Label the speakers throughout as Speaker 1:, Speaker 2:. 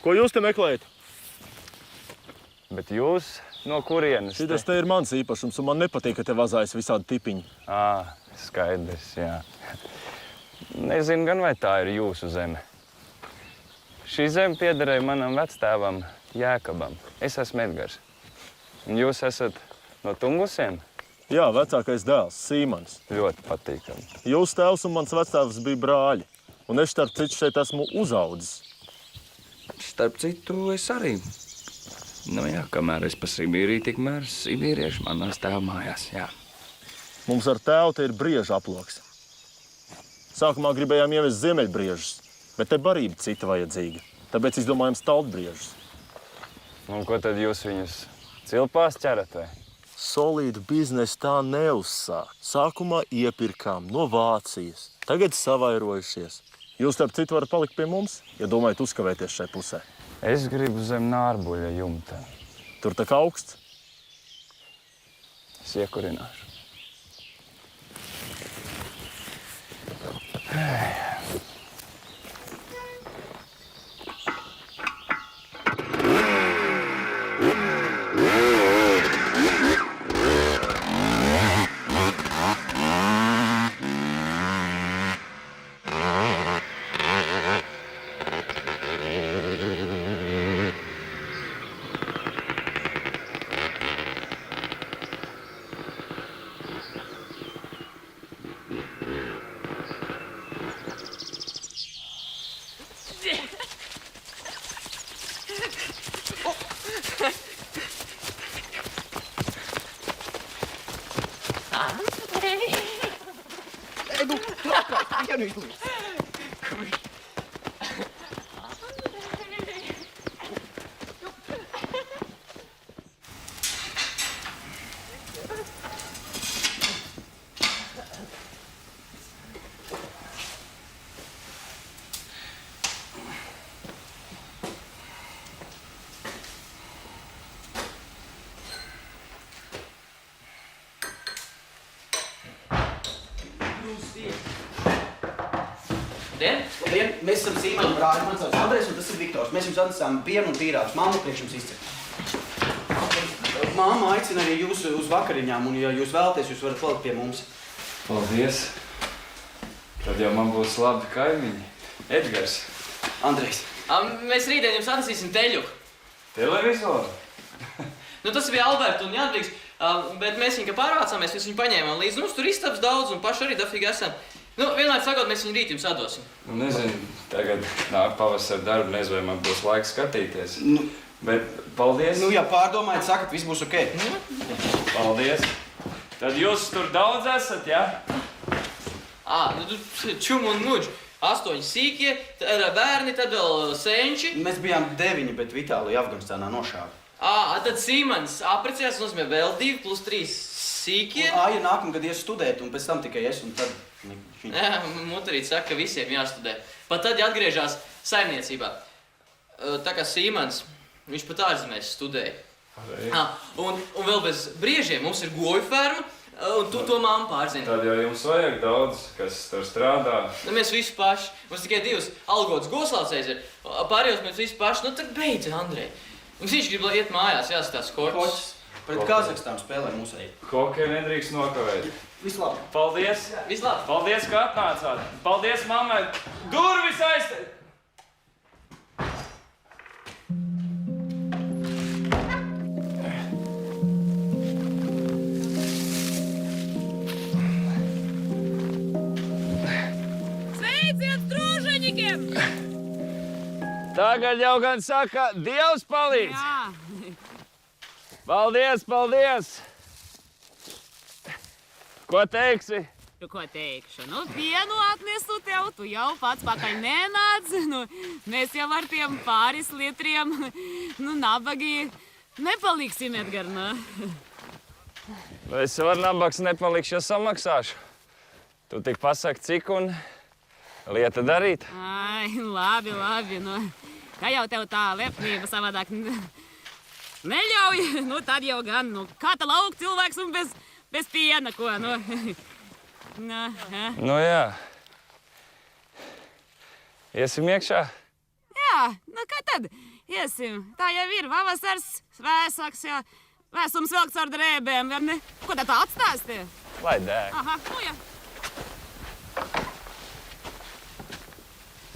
Speaker 1: Ko jūs te meklējat?
Speaker 2: Bet jūs no kurienes?
Speaker 1: Šitas te ir mans īpašums, un man nepatīk, ka te vazājas visādi tipiņi.
Speaker 2: Skaidrs, jā. Nezinu gan, vai tā ir jūsu zeme. Šī zeme piederēja manam vectēvam Jēkabam. Es esmu Edgars. Un jūs esat no Tungusiem?
Speaker 1: Jā, vecākais dēls, Sīmanis.
Speaker 2: Ļoti patīkami.
Speaker 1: Jūsu tēvs un mans vectēvs bija brāļi, un es starp citu šeit esmu uzaudzis.
Speaker 2: Starp citu, es arī. Nu jā, kamēr es pa Sibīriju, tikmēr sibīrieši manās tēva mājās, jā.
Speaker 1: Mums ar tēvu te ir brieža aploks. Sākumā gribējām ievest ziemeļbriežus, bet te barība cita vajadzīga. Tāpēc izdomājam staltbriežus.
Speaker 2: Un ko tad jūs viņus cilpās ķerat, vai?
Speaker 1: Solīdu biznesu tā neuzsāk. Sākumā iepirkām no Vācijas, tagad savairojušies. Jūs, starp citu, varat palikt pie mums, ja domājat uzkavēties šai pusē.
Speaker 2: Es gribu zem nārbuļa jumta.
Speaker 1: Tur tā kā augsts.
Speaker 2: Es iekurināšu.
Speaker 3: Labdien! Mēs esam Sīmaņa brāļi, mans sauc Andrejs, un tas ir Viktors. Mēs jums atnesām pienu un tīrākus. Mamma priekš jums izcep. Mamma aicina arī jūs uz vakariņām, un ja jūs vēlaties, jūs varat palikt pie mums.
Speaker 2: Paldies. Tad jau man būs labi kaimiņi. Edgars.
Speaker 3: Andrejs.
Speaker 4: Mēs rītdien jums atnesīsim teļu.
Speaker 2: Televizoru?
Speaker 4: Nu, tas bija Alberta un Jandriks, bet mēs viņu, ka pārvācāmies, mēs viņu paņēmām līdz. Mums tur istabs daudz, un paši arī dafīgi esam. Nu, vienlaikus sakot, mēs viņu rīt jums atdosim.
Speaker 2: Nu, nezinu, tagad nāk pavasara darbu, nezinu, vai man būs laiks skatīties. Bet paldies.
Speaker 3: Nu, ja pārdomājat, sakat, viss būs ok.
Speaker 2: Paldies. Tad jūs tur daudz esat, jā?
Speaker 4: Čum un muģ. 8 sīkie, bērni, tad vēl senči.
Speaker 3: Mēs bijām 9, bet Vitāliju Afganistānā nošāva.
Speaker 4: Tad Sīmanis aprecējās, nozīmē vēl 2 plus 3 sīkie.
Speaker 3: Ja nākamgad ies studēt, un pēc tam tikai es, un tad...
Speaker 4: Jā, Mutarīt saka, ka visiem jāstudē. Pat tad, ja atgriežās saimniecībā. Tā kā Sīmanis, viņš pat ārzemēs studēja. Un vēl bez briežiem mums ir goju ferma, un tu to mammu pārzini.
Speaker 2: Tad jau jums vajag daudz, kas tur strādā.
Speaker 4: Nu, mēs visi paši. Mums tikai 2 algotas goslaucējs ir. Pārējos mēs visi paši. Nu, tad beidz, Andrej. Mums viņš grib iet mājās, jāsatās koķis.
Speaker 3: Pret Kazahstānu spēlē musēji.
Speaker 2: Hokeju nedrīkst nokavēt.
Speaker 3: Vislabāk.
Speaker 2: Paldies.
Speaker 4: Vislabāk.
Speaker 2: Paldies, ka atnācāt. Paldies, mammai. Durvis aiztēt.
Speaker 5: Sveiciet stružeņikiem!
Speaker 2: Tagad jau gan saka, Dievs palīdz.
Speaker 5: Jā.
Speaker 2: Paldies, paldies! Ko teiksi?
Speaker 5: Ko teikšu? Nu, pienu atnesu tev, tu jau pats pakaļ nenāc. Nu, mēs jau ar tiem pāris litriem, nabagi nepaliksim, Edgar,
Speaker 2: Es jau ar nabaks nepalikšu, ja samaksāšu. Tu tik pasaki, cik un lieta darīt.
Speaker 5: Ai, labi, Kā jau tev tā lepnība savādāk neļauj, tad jau gan, kā tā lauk cilvēks un bez piena, ko,
Speaker 2: Nu jā. Iesim iekšā?
Speaker 5: Jā, kā tad? iesim. Tā jau ir. Pavasars, vēsaks, jā. Vēsums velkts ar drēbēm, vai ne? Ko tā atstāsti?
Speaker 2: Lai dēļ.
Speaker 5: Aha, nu jā.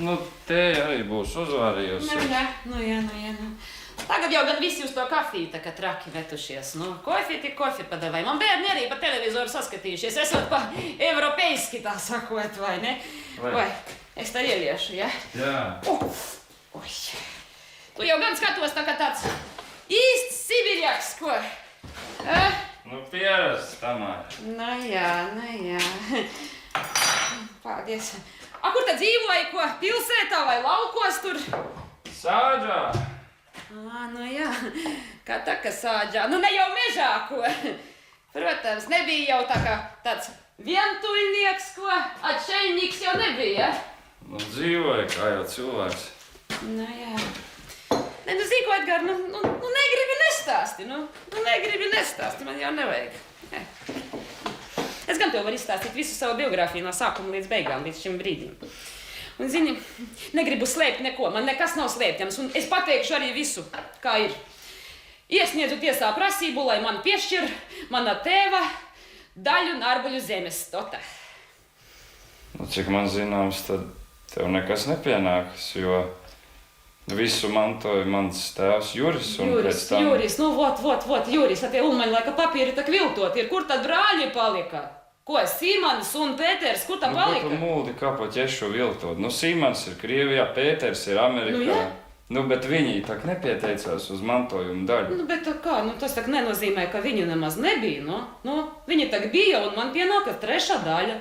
Speaker 2: Nu, te arī būs uzvārījusi.
Speaker 5: Nu jā. Tagad jau gan visi uz to kafiju tā kā traki vetušies. Nu, kofi tik kofi padavai. Man bērni arī pa televizoru saskatījušies. Esot pa europeiski tā sakot, vai ne? Vai, es tā ieliešu, ja?
Speaker 2: Jā.
Speaker 5: Oi. Tu jau gan skatos tā kā tāds īsts sibirjaks, ko?
Speaker 2: Nu, pierasts, Tamāra.
Speaker 5: Nu jā. Paldies. A, kur tad dzīvoji, ko? Pilsētā vai laukos tur?
Speaker 2: Sāģā.
Speaker 5: Nu jā, kā tā, ka sāģā. Nu ne jau mežā, ko? Protams, nebija jau tā kā tāds vientuļnieks, ko? Atšeņniks jau nebija, ja?
Speaker 2: Nu, dzīvoja kā jau cilvēks.
Speaker 5: Nu jā. Ne, nu zini ko, Edgar, nu negribi nestāsti, negribi nestāsti, man jau nevajag. Jā. Es gan tev varu izstāstīt visu savu biogrāfiju no sākuma līdz beigām, līdz šim brīdim. Un, zini, negribu slēpt neko, man nekas nav slēpjams, un es pateikšu arī visu, kā ir. Iesniedzu tiesā prasību, lai man piešķir mana tēva daļu Nārbuļu zemes, tota.
Speaker 2: Nu, cik man zināms, tad tev nekas nepienākas, jo visu mantoja mans tēvs Juris, un pēc tam...
Speaker 5: Juris, Juris, tie ulmaņi laika papīri tak viltot ir, kur tad brāļi palika? Ko, Sīmanis un Pēters, kur tā palika?
Speaker 2: Nu, mūdi kā pa ķešu viltot. Nu, Sīmanis ir Krievijā, Pēters ir Amerikā. Nu, bet viņi tak nepieteicās uz mantojumu daļu.
Speaker 5: Nu, bet tā kā, tas tak nenozīmē, ka viņu nemaz nebija, viņi tak bija, un man pienāka trešā daļa.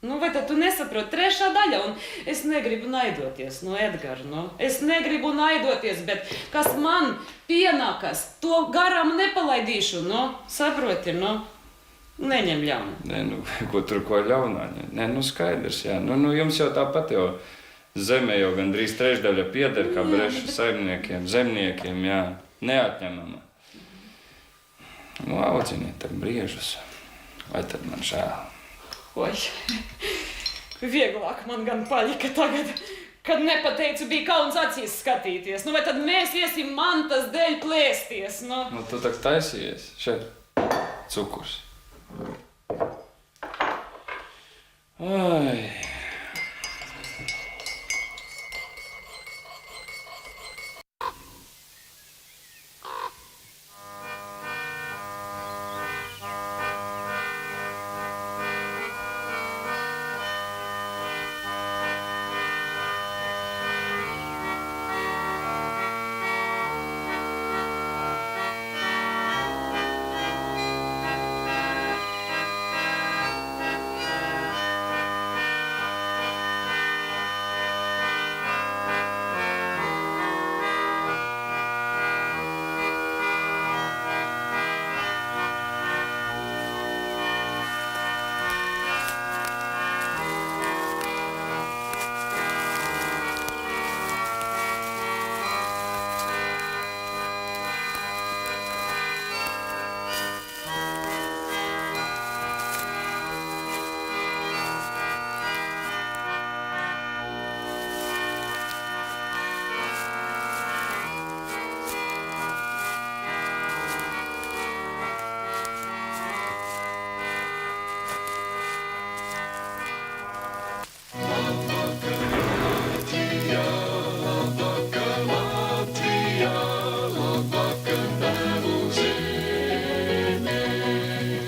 Speaker 5: Vai tad tu nesaproti, trešā daļa, un es negribu naidoties, Edgar, Es negribu naidoties, bet kas man pienākas, to garām nepalaidīšu, saproti, Neņem ļaunu.
Speaker 2: Nē, ko tur ko ļaunā? Nē, skaidrs, jā. Jums jau tāpat jau zeme jau gandrīz trešdaļa pieder kā brešu saimniekiem, zemniekiem, jā. Neatņemama. Audziniet tak briežus. Vai tad man žēl?
Speaker 5: Oi, vieglāk man gan palika tagad, kad nepateicu, bija kauns acīs skatīties. Vai tad mēs iesim mantas dēļ plēsties,
Speaker 2: Tu tak taisījies. Šeit, cukurs. Ai.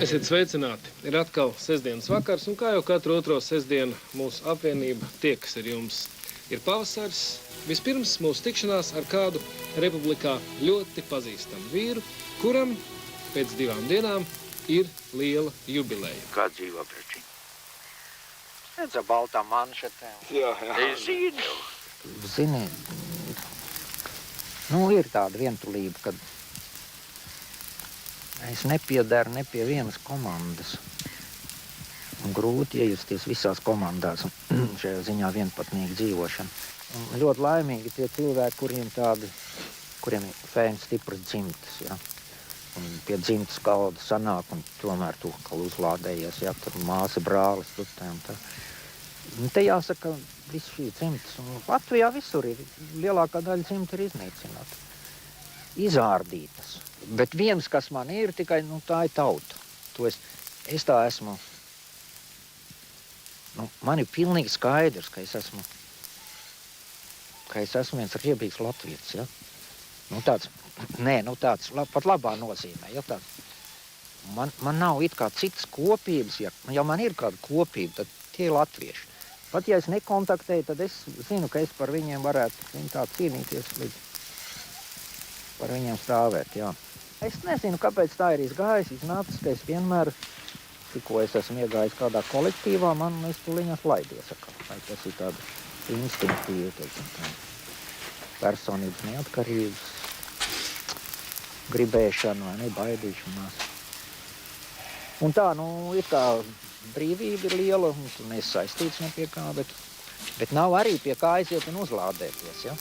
Speaker 6: Esiet sveicināti! Ir atkal sestdienas vakars, un kā jau katru otro sestdienu mūsu apvienība tiekas ar jums. Ir pavasaris, vispirms mūsu tikšanās ar kādu republikā ļoti pazīstamu vīru, kuram pēc 2 dienām ir liela jubileja.
Speaker 7: Kā dzīvo prečiņ? Redz, baltā manšetē. Jā. Es zinu.
Speaker 8: Zini, ir tāda vientulība, kad es nepiedaru ne pie vienas komandas. Un grūti iejusties visās komandās šajā ziņā vienpatnīgi dzīvošana. Un ļoti laimīgi tie cilvēki, kuriem ir fēns stipras dzimtas, ja. Un pie dzimtas galda sanāk un tomēr tu kā uzlādējies, ja, tur māsa, brālis, tutē un tā. Un te jāsaka, visu šī dzimtas. Un Latvijā visur ir, lielākā daļa dzimta ir iznīcināta. izārdītas. Bet viens, kas man ir, tikai tā ir tauta. To es tā esmu. Man ir pilnīgi skaidrs, ka es esmu viens riebīgs latvietis. Ja? Tāds pat labā nozīmē. Ja? Man nav it kā citas kopības. Ja man ir kāda kopība, tad tie ir latvieši. Pat ja es nekontaktēju, tad es zinu, ka es par viņiem varētu tā cīnīties, līdz par viņiem stāvēt. Jā. Es nezinu, kāpēc tā ir izgājis, iznācis, ka es vienmēr, tikko es esmu iegājis kādā kolektīvā, es tuliņās laidies. Vai tas ir tāda instinktīva, teiksim, personības neatkarības, gribēšana vai nebaidīšanās. Un tā, ir kā brīvība ir liela, un tu neesi saistīts ne pie kā, bet nav arī pie kā aiziet un uzlādēties, ja?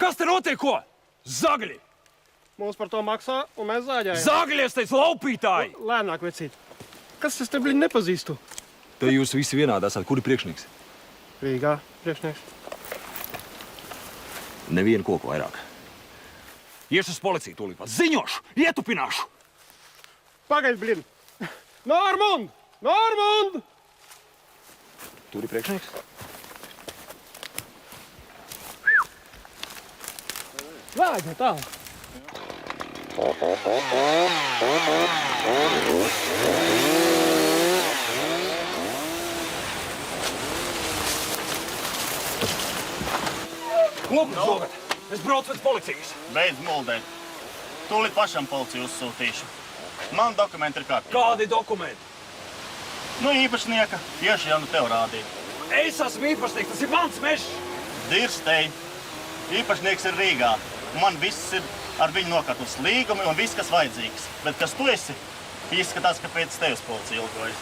Speaker 9: Kas te notiek, ko? Zagļi!
Speaker 6: Mums par to maksā, un mēs zāģējam.
Speaker 9: Zagļi, es teicu, laupītāji!
Speaker 6: Lēnāk, vecīt. Kas es te, bliņ, nepazīstu?
Speaker 9: Te jūs visi vienādi esat. Kur ir priekšnieks?
Speaker 6: Rīgā priekšnieks.
Speaker 9: Nevienu koku vairāk. Iešu uz policiju tūlīt pat. Ziņošu! Ietupināšu!
Speaker 6: Pagaid, bliņ! Normund! Normund!
Speaker 9: Tur ir priekšnieks?
Speaker 6: Vāģi, tā!
Speaker 9: Lūk, Zogat! Es braucu pēc policijas!
Speaker 1: Beidz muldēt. Tūlīt pašam policiju uzsūtīšu. Man dokumenti ir kārtībā.
Speaker 9: Kādi dokumenti?
Speaker 1: Īpašnieka. Tieši jau tev rādīja.
Speaker 9: Es esmu īpašnieks, tas ir mans mežs!
Speaker 1: Dirstei. Īpašnieks ir Rīgā. Man viss ir Ar viņu nokārtos līgumi un viss, kas vajadzīgs. Bet kas tu esi, izskatās, ka pēc tevis policija ilgojas.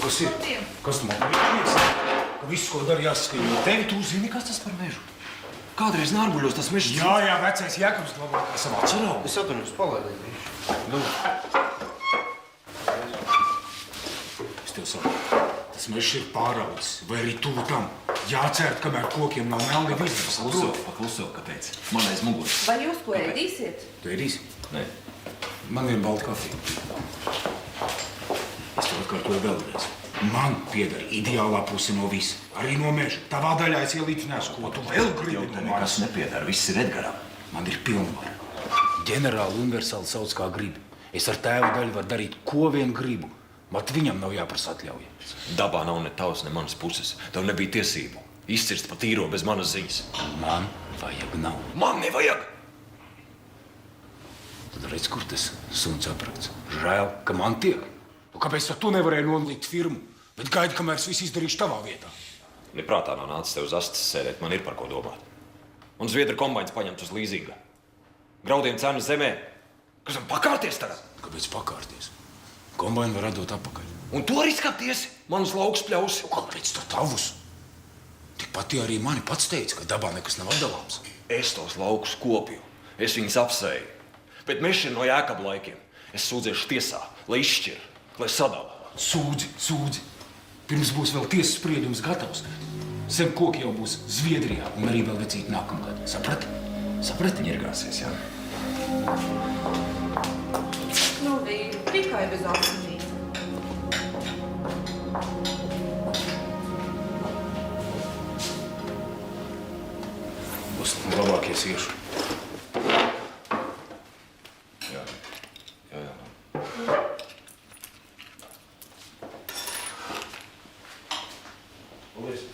Speaker 9: Kas ir? Kas tu man vienīgs? Ka viss, ko dari, jāsaskaņo tevi, tu zini, kas tas par mežu?
Speaker 10: Kādreiz Nārbuļos tas mežs...
Speaker 9: Jā, vecais Jēkabs labākā savā cerā.
Speaker 10: Es atvainojos, palaidīju.
Speaker 9: Es tev saku, tas mežs ir pāraudzis, vai arī tuvu tam. Jācērt, kamēr kokiem nav melni vizdevs.
Speaker 10: Pakluso, kāpēc? Man aiz muguras.
Speaker 5: Vai jūs ko ēdīsiet?
Speaker 9: Tu ēdīsi?
Speaker 10: Nē.
Speaker 9: Man vien balta kafija. Es tev atkārtoju vēlreiz. Man pieder ideālā puse no visa. Arī no meža. Tavā daļā es ielīdz nesu. Ko tu vēl gribi no manis?
Speaker 10: Nekas nepiedara, viss ir Edgaram.
Speaker 9: Man ir pilnvara. Ģenerāli universāli sauc kā gribi. Es ar tēvu daļu varu darīt, ko vien gribu. Mat viņam nav jāprasa atļauja.
Speaker 10: Dabā nav ne tavas, ne manas puses. Tev nebija tiesību. Izcirst pa tīro bez manas ziņas.
Speaker 9: Man vajag nav.
Speaker 10: Man nevajag!
Speaker 9: Tad redz, kur tas suns aprakts. Žēl, ka man tiek. Kāpēc tu nevarēji nolīgt firmu? Bet gaidi, kamēr es visu izdarīšu tavā vietā.
Speaker 10: Neprātā nav nācis tev uz astes sēdēt, man ir par ko domāt. Un Zviedru kombains paņemts uz līzinga. Graudiem cenas zemē. Kas man pakārties tagad?
Speaker 9: Kāpēc pakārties? Kombaini var atdot apakaļ.
Speaker 10: Un to arī skaties? Manus laukus pļausi.
Speaker 9: Kāpēc tu tavus? Tikpat arī mani pats teica, ka dabā nekas nav atdalāms.
Speaker 10: Es tos laukus kopju. Es viņus apsēju. Bet mežs ir no Jēkaba laikiem. Es sūdzēšu tiesā, lai izšķir, lai sadala.
Speaker 9: Sūdzi. Pirms būs vēl tiesas spriedums gatavs. Zem koki jau būs Zviedrijā un arī vēl vecīt nākamgad. Saprati?
Speaker 10: Ņirgāsies, jā?
Speaker 5: Nu, vīri, tikai bez asinīm.
Speaker 9: Būs labākies iešu.
Speaker 10: Jā.
Speaker 9: Paldies.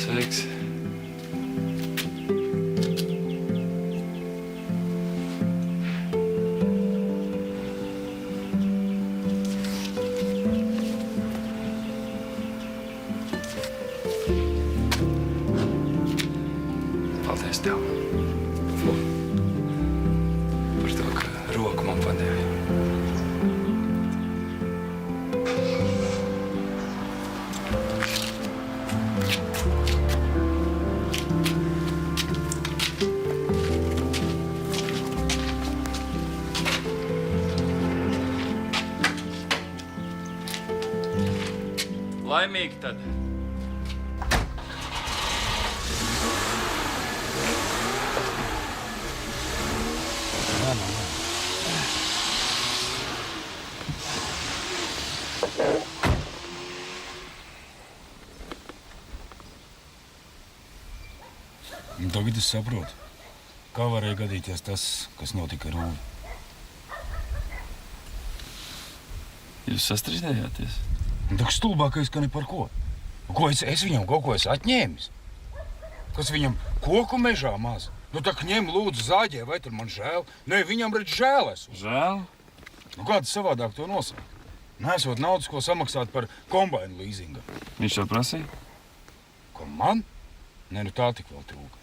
Speaker 2: Sveiks. Paldies tev. Par to, ka roku man padevi. Laimīgi tad.
Speaker 9: David, es saprotu. Kā varēja gadīties tas, kas notika ar Ulu?
Speaker 2: Jūs sastrīdējāties?
Speaker 9: Tak stulbākais, ka ne par ko. Ko es viņam kaut ko esmu atņēmis? Kas viņam koku mežā maz? Nu tak ņem lūdzu zāģē, vai tur man žēl? Nē, viņam redz žēl esmu.
Speaker 2: Žēl?
Speaker 9: Nu kāds savādāk to nosaka? Nesot naudas, ko samaksāt par kombainu līzingu.
Speaker 2: Viņš to prasīja?
Speaker 9: Ko man? Nē, nu tā tik vēl trūka.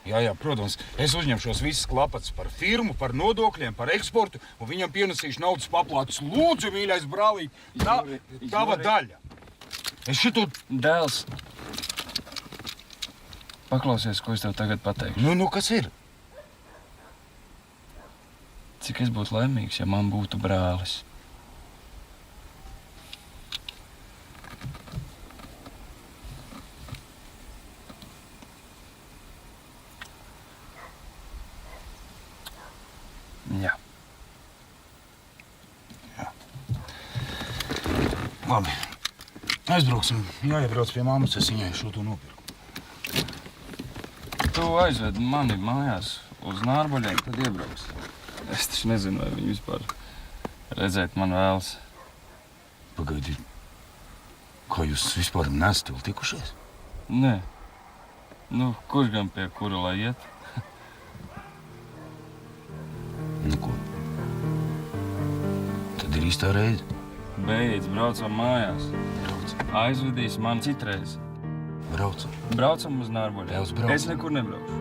Speaker 9: Jā, protams, es uzņemšos visas klapatas par firmu, par nodokļiem, par eksportu, un viņam pienesīšu naudas paplātus. Lūdzu, mīļais brālīt, tava daļa. Es šito...
Speaker 2: Dēls, paklausies, ko es tev tagad pateikšu.
Speaker 9: Nu, kas ir?
Speaker 2: Cik es būtu laimīgs, ja man būtu brālis. Jā.
Speaker 9: Labi. Aizbrauksim. Jāiebrauc pie mammas, es viņai šo to nopirku.
Speaker 2: Tu aizved mani mājās uz Nārbaļiem, tad iebrauks. Es taču nezinu, vai viņi vispār redzēt man vēlas.
Speaker 9: Pagaidi, kā jūs vispār nesat vēl tikušies?
Speaker 2: Nē. Nu, kurš gan pie kura lai iet?
Speaker 9: Nu ko? Tad ir īstā reize.
Speaker 2: Beidz, braucam mājās.
Speaker 9: Braucam.
Speaker 2: Aizvedīs mani citreiz.
Speaker 9: Braucam.
Speaker 2: Braucam uz Nārbaļiem.
Speaker 9: Tēvs, braucam.
Speaker 2: Es nekur nebraukšu.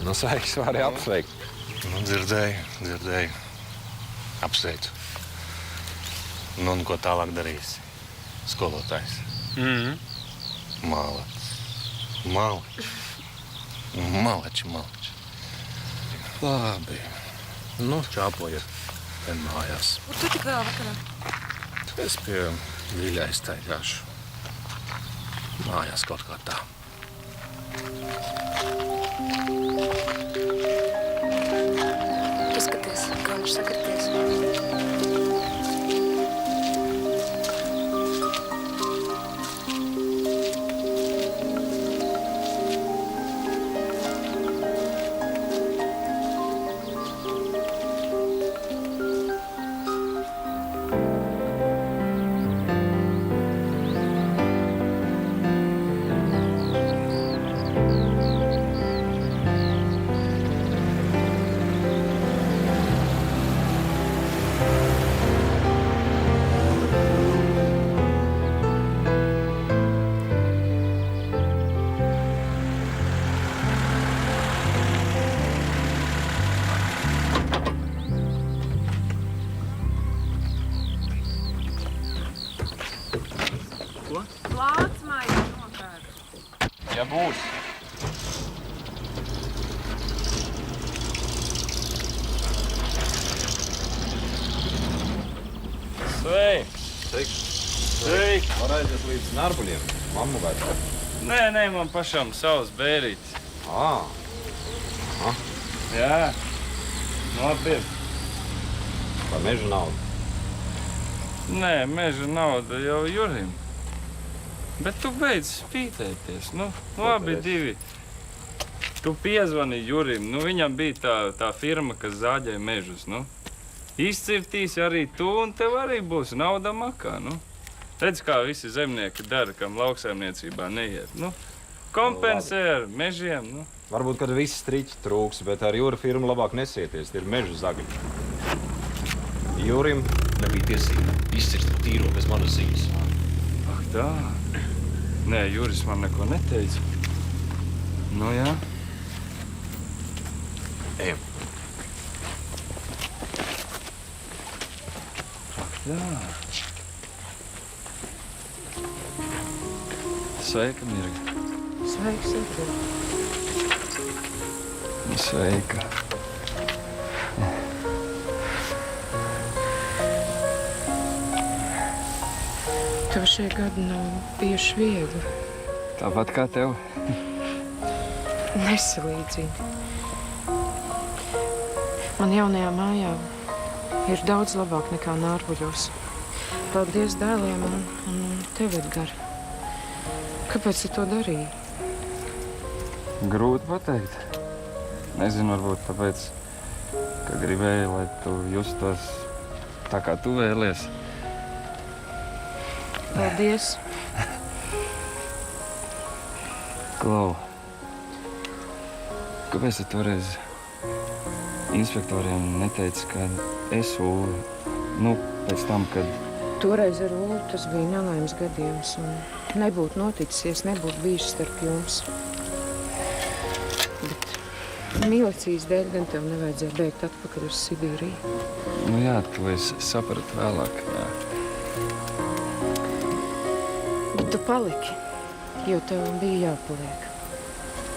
Speaker 10: Nu, sveiks, vari apsveikt.
Speaker 1: Nu, dzirdēju. Apsveicu. Nu, un ko tālāk darīsi? Skolotājs. Malači. Labi. Nu, čāpojiet ten mājās.
Speaker 5: Kur tu tik vēl vakarā?
Speaker 1: Es pie Viļa iztaigāšu. Mājās kaut kā tā.
Speaker 5: Paskaties, kā viņš sakrities. Plāts maiņa nopērk.
Speaker 2: Ja būs. Sveiks!
Speaker 10: Var aiziet līdz Nārbaļiem? Mammu vai tā?
Speaker 2: Nē, man pašam savs bērītis. Jā. Nopirkt.
Speaker 10: Par meža naudu?
Speaker 2: Nē, meža nauda jau Jurim. Bet tu beidz spītēties. Nu, abi divi. Tu piezvani Jurim. Nu, viņam bija tā firma, kas zāģēja mežus. Nu. Izcirtīs arī tu, un tev arī būs nauda makā. Nu. Redz, kā visi zemnieki dara, kam lauksaimniecībā neiet. Nu, kompensē ar mežiem. Nu.
Speaker 10: Varbūt, kad viss striķi trūks, bet ar Jūra firmu labāk nesieties. Tie ir meža zagļi. Jurim nebija tiesība izcirst tīro bez manas ziņas.
Speaker 2: Ak tā. Nē, Juris man neko neteica. Nu jā.
Speaker 10: Ejam.
Speaker 2: Ak tā. Sveika, Mirga.
Speaker 11: Sveiks, Edgars.
Speaker 2: Sveika.
Speaker 11: Tev šie gadi nav bijuši viegli.
Speaker 2: Tāpat kā tev.
Speaker 11: Nesalīdzini. Man jaunajā mājā ir daudz labāk nekā Nārbuļos. Paldies dēliem un tev, Edgar. Kāpēc tu to darīji?
Speaker 2: Grūti pateikt. Nezinu, varbūt tāpēc, ka gribēju, lai tu justos tā, kā tu vēlies.
Speaker 11: Paldies.
Speaker 2: Klau, kāpēc tu toreiz inspektoriem neteici, ka es Ulu, pēc tam, kad...
Speaker 11: Toreiz ar Ulu tas bija nelaimes gadījums un nebūtu noticis, nebūtu bijis starp jums. Bet mīlestības dēļ gan tev nevajadzēja bēgt atpakaļ uz Sibīriju.
Speaker 2: Jā, to es sapratu vēlāk, jā.
Speaker 11: Bet tu paliki, jo tev bija jāpaliek.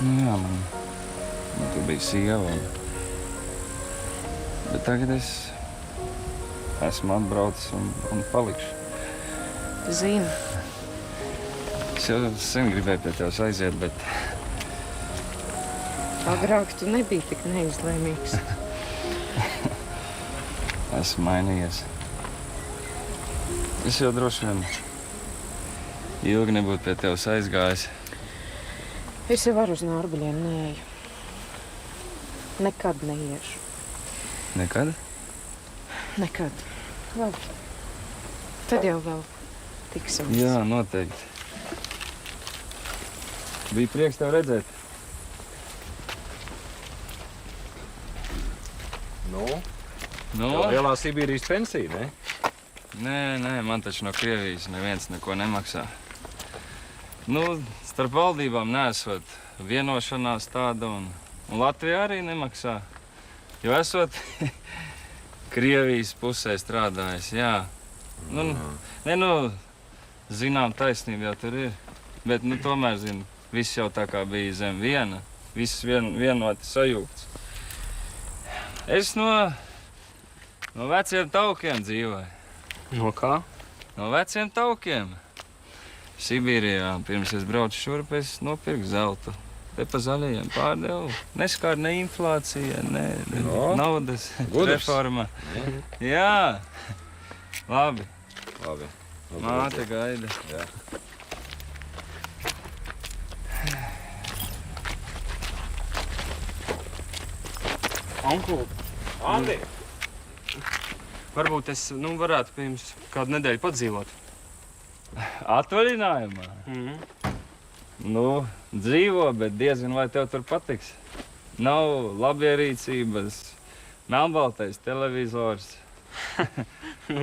Speaker 2: Jā, man tu biji sieva. Bet tagad es esmu atbraucis un palikšu.
Speaker 11: Zinu.
Speaker 2: Es jau sen gribēju pie tevis aiziet, bet...
Speaker 11: Agrāk tu nebija tik neizlēmīgs.
Speaker 2: Esmu mainījies. Es jau droši vien ilgi nebūtu pie tevis aizgājis.
Speaker 11: Es jau varu uz Nārbuļiem neeju. Nekad neiešu.
Speaker 2: Nekad?
Speaker 11: Nekad. Labi. Tad jau vēl tiksimies.
Speaker 2: Jā, noteikti. Bija prieks tev redzēt.
Speaker 12: Tev lielā Sibīrijas pensija, ne?
Speaker 2: Nē, man taču no Krievijas neviens neko nemaksā. Starp valdībām neesot vienošanās tāda, un Latvija arī nemaksā. Jo esot Krievijas pusē strādājis, jā. Zinām, taisnība jau tur ir. Bet, tomēr, viss jau tā kā bija zem viena. Viss vienoti sajūgts. Es no veciem taukiem dzīvoju.
Speaker 12: No kā?
Speaker 2: No veciem taukiem. Sibīrijā, pirms es braucu šurp, es nopirku zeltu. Te pa zaļajiem pārdevu. Neskār ne inflācija, ne naudas reforma. Jā. Labi. Māte gaida.
Speaker 12: Jā.
Speaker 13: Onkul,
Speaker 12: Andi!
Speaker 13: Varbūt es varētu pie jums kādu nedēļu padzīvot.
Speaker 2: Atvaļinājumā? Dzīvo, bet diezgan vai tev tur patiks. Nav labierīcības, melnbaltais televizors.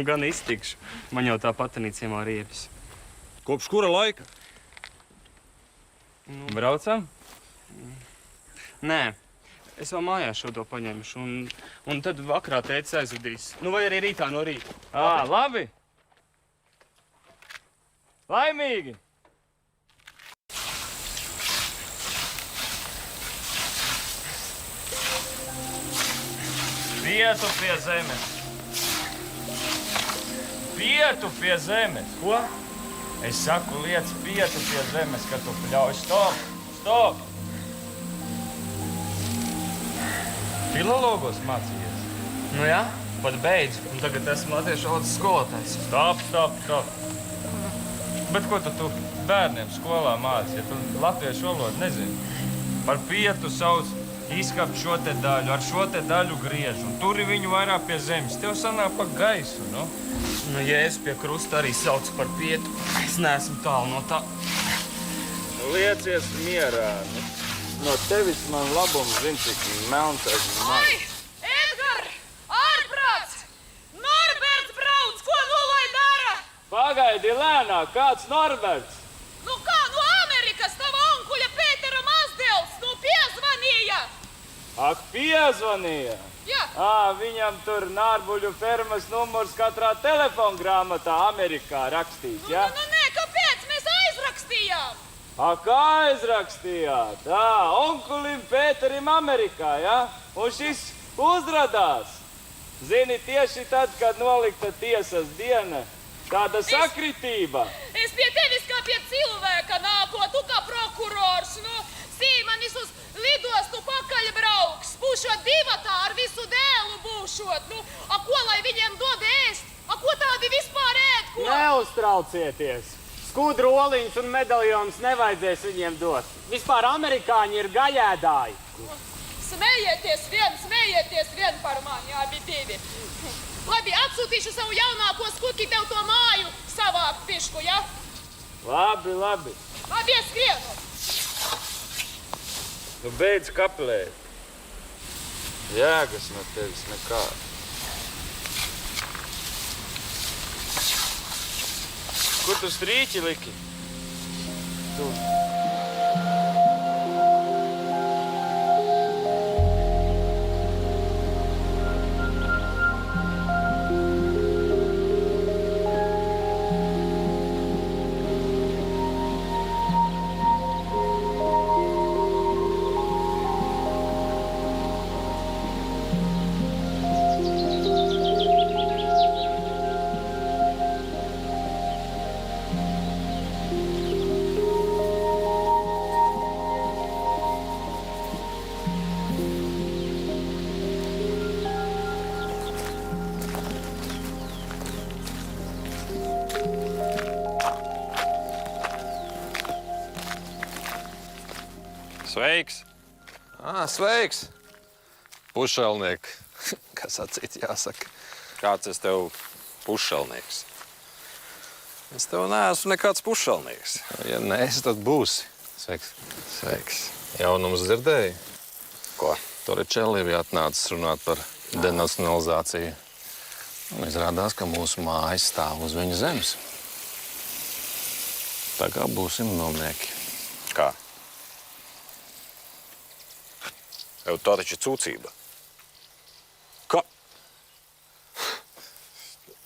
Speaker 13: Gan iztikšu. Man jau tā patenīts iemā riepis.
Speaker 12: Kopš kura laika?
Speaker 2: Braucam?
Speaker 13: Nē. Es vēl mājās šo to paņemšu, un tad vakarā tētis aizvedīs. Vai arī rītā no rīta.
Speaker 2: Labi! Laimīgi! Pietu pie zemes! Pietu pie zemes!
Speaker 13: Ko?
Speaker 2: Es saku, liec pietu pie zemes, kad tu pļauj. Stop! Filologos mācījies?
Speaker 13: Jā, pat beidzu. Un tagad esmu latviešu valodas skolotājs.
Speaker 2: Stop! Bet ko tu bērniem skolā māci, ja tu latviešu valodu nezini? Par pietu sauc izkapt šo te daļu, ar šo te daļu griež, un turi viņu vairāk pie zemes. Tev sanāk pa gaisu,
Speaker 13: Ja es pie krusta arī saucu par pietu, es neesmu tālu no tā.
Speaker 2: Liecies mierā, No tevis man labums, cik melns esmu maz.
Speaker 5: Oi! Edgar! Ārprāts! Norberts brauc! Ko lai dara?
Speaker 2: Pagaidi lēnāk, kāds Norberts?
Speaker 5: Amerikas tava onkuļa Pētera mazdēls! Piezvanīja!
Speaker 2: Ak, piezvanīja?
Speaker 5: Jā.
Speaker 2: Viņam tur Nārbuļu fermas numurs katrā telefongrāmatā Amerikā rakstīts, jā?
Speaker 5: Nē, kāpēc? Mēs aizrakstījām!
Speaker 2: Kā aizrakstījāt? Onkulim Pēterim Amerikā, ja? Un šis uzradās. Zini, tieši tad, kad nolikta tiesas diena, tāda sakritība.
Speaker 5: Es pie tevis kā pie cilvēka nāku, tu kā prokurors, Sīmanis uz lidostu pakaļ brauks, būšot divatā ar visu dēlu būšot, ko lai viņiem dod ēst, ko tādi vispār ēd, ko?
Speaker 13: Neuztraucieties! Skudru oliņus un medaļojumus nevajadzēs viņiem dot. Vispār amerikāņi ir gaļēdāji.
Speaker 5: Smējieties vien par mani, abi divi. Labi, atsūtīšu savu jaunāko skutki tev to māju savākt pišku, ja?
Speaker 2: Labi.
Speaker 5: Labi, es skrienu.
Speaker 2: Nu beidz kapelēt. Jēgas no tevis nekā. Kur tu strīķi liki? Tu.
Speaker 12: Sveiks!
Speaker 10: Sveiks! Pušelniek, kas acīt jāsaka. Kāds es tev pušelnieks? Es tev neesmu nekāds pušelnieks. Ja neesi, tad būsi.
Speaker 12: Sveiks!
Speaker 10: Sveiks! Jaunums dzirdēji? Ko? Toričelli bija atnācis runāt par denacionalizāciju. Un izrādās, ka mūsu mājas stāv uz viņa zemes. Tā kā būsim nomnieki. Kā? Jau tā taču ir cūcība. Kā?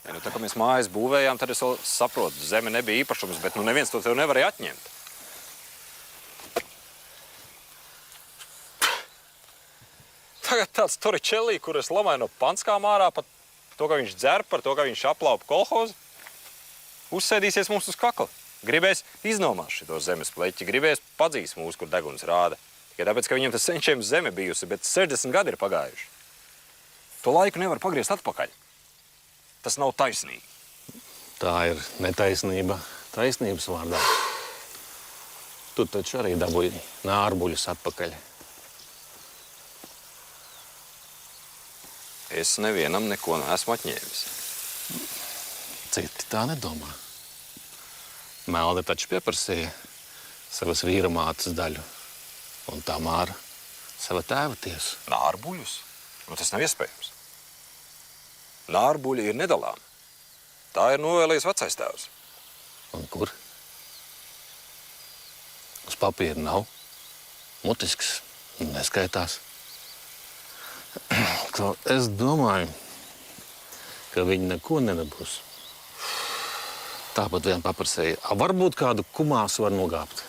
Speaker 10: Ja, tā kā mēs mājas būvējām, tad es vēl saprotu, zeme nebija īpašums, bet neviens to tev nevarēja atņemt. Tagad tāds Toričelli, kur es lamāju no panskām ārā, par to, ka viņš dzer, par to, ka viņš aplaupa kolhozu, uzsēdīsies mums uz kakla. Gribēs iznomās šito zemes pleķi, gribēs padzīs mūs, kur deguns rāda. Tikai tāpēc, ka viņiem tas senčiem zeme bijusi, bet 60 gadi ir pagājuši. To laiku nevar pagriezt atpakaļ. Tas nav taisnīgi.
Speaker 1: Tā ir netaisnība taisnības vārdā. Tu taču arī dabūji nārbuļus atpakaļ.
Speaker 10: Es nevienam neko neesmu atņēmis.
Speaker 1: Citi tā nedomā. Melde taču pieprasīja savas vīra mātes daļu. Un tā Māra sava tēva tiesu.
Speaker 10: Nārbuļus? Tas nav iespējams. Nārbuļi ir nedalāmi. Tā ir novēlējis vecais tēvs.
Speaker 1: Un kur? Uz papīra nav. Mutisks neskaitās. Es domāju, ka viņi neko nedabūs. Tāpat vien paprasēja, varbūt kādu kumāsu var nogābt.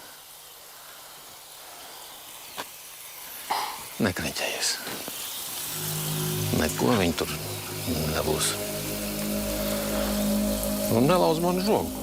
Speaker 1: Nekriņķējies. Neko viņi tur nebūs. Un nelauz manu žogu.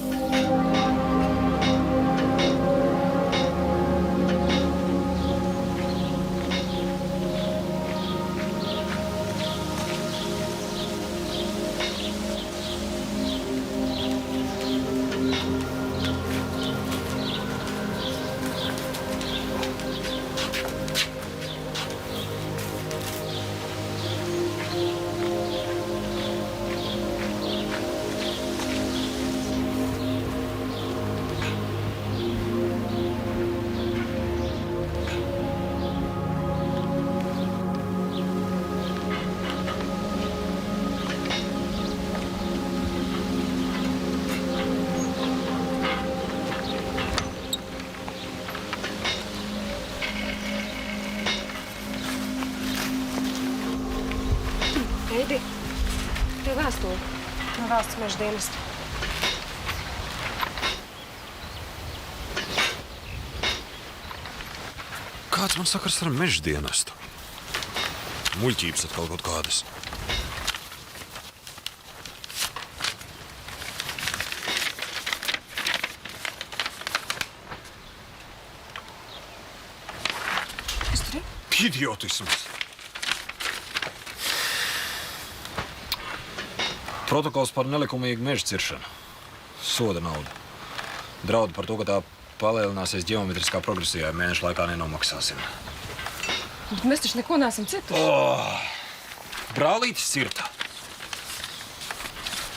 Speaker 11: Eidi, tev vēstuli no valsts meža dienesta.
Speaker 10: Kāds man sakars ar meža dienestu? Muļķības atkal kaut kādas.
Speaker 11: Kas tur ir?
Speaker 10: Idiotisms. Protokols par nelikumīgu meža ciršanu. Soda nauda. Draudi par to, ka tā palielināsies ģeometriskā progresijā, mēnešu laikā nenomaksāsim.
Speaker 11: Bet mēs taču neko neesam cietuši.
Speaker 10: Brālītis cirta.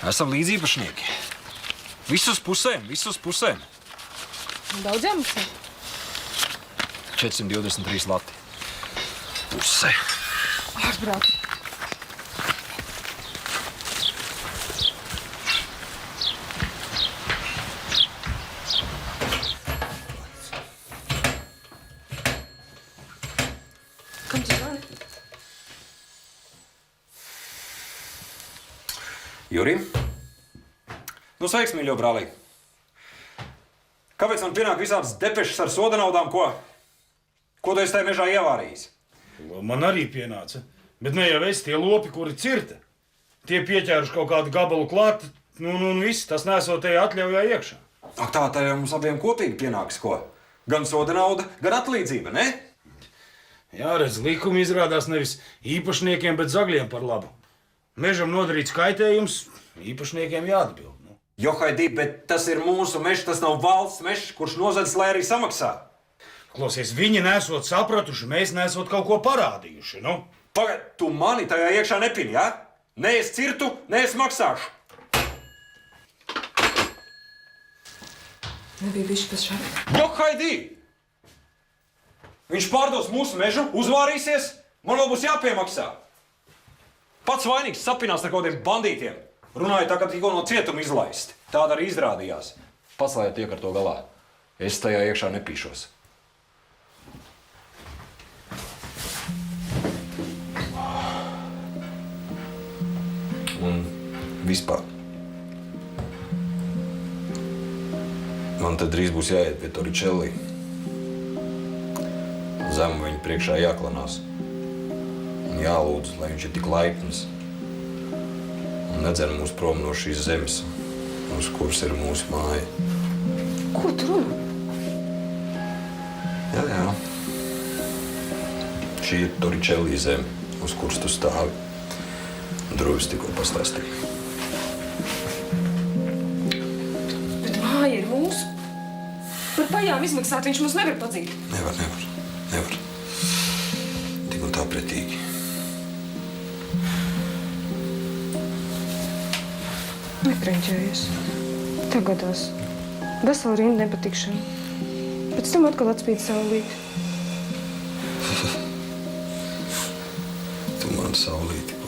Speaker 10: Esam līdzīpašnieki. Visus pusēm, visus pusēm.
Speaker 11: Daudz jāmaksā?
Speaker 10: 423 lati. Puse.
Speaker 11: Ārprāt. Kam tu zvani?
Speaker 10: Jurim? Nu, sveiks, mīļo brālī. Kāpēc man pienāk visādas depešas ar soda naudām, ko? Ko tu esi tajā mežā ievārījis?
Speaker 9: Man arī pienāca. Bet ne jau es tie lopi, kuri cirta. Tie pieķēruši kaut kādu gabalu klāt, nu viss, tas nesot tajā atļaujā iekšā.
Speaker 10: Ak tā, tā jau mums abiem kopīgi pienāks, ko? Gan soda nauda, gan atlīdzība, ne?
Speaker 9: Jā, redz, likumi izrādās nevis īpašniekiem, bet zagļiem par labu. Mežam nodarīts kaitējums, īpašniekiem jāatbild. Nu.
Speaker 10: Johaidī, bet tas ir mūsu mežs, tas nav valsts mežs, kurš nozadz, lai arī samaksā.
Speaker 9: Klausies, viņi nesot sapratuši, mēs nesot kaut ko parādījuši, nu?
Speaker 10: Pagaid, tu mani tajā iekšā nepini, jā? Ja? Ne es cirtu, ne es maksāšu.
Speaker 11: Nebija bišķi pēc šādi.
Speaker 10: Johaidī! Viņš pārdos mūsu mežu, uzvārīsies, man vēl būs jāpiemaksā. Pats vainīgs sapinās ar kaut kādiem bandītiem. Runāja tā, ka tikko no cietuma izlaisti. Tāda arī izrādījās. Pats lai tiek ar to galā. Es tajā iekšā nepīšos. Un vispār. Man tad drīz būs jāiet pie Toričellī. Zemu viņa priekšā jāklanās. Un jālūdz, lai viņš ir tik laipns. Un nedzen mūs prom no šīs zemes, uz kuras ir mūsu māja.
Speaker 11: Ko tu runā?
Speaker 10: Jā. Šī ir Toričellī zeme, uz kuras tu stāvi. Druvis tikko pastāstīja.
Speaker 11: Bet māja ir mūsu. Par pajām izmaksāt viņš mums nevar padzīt.
Speaker 10: Nevar. Tik un tā pretīgi.
Speaker 11: Nekrenķējies. Tev gadās. Vesela rinda nepatikšana. Pēc tam atkal atspīd saulīti.
Speaker 10: Tu man saulīti.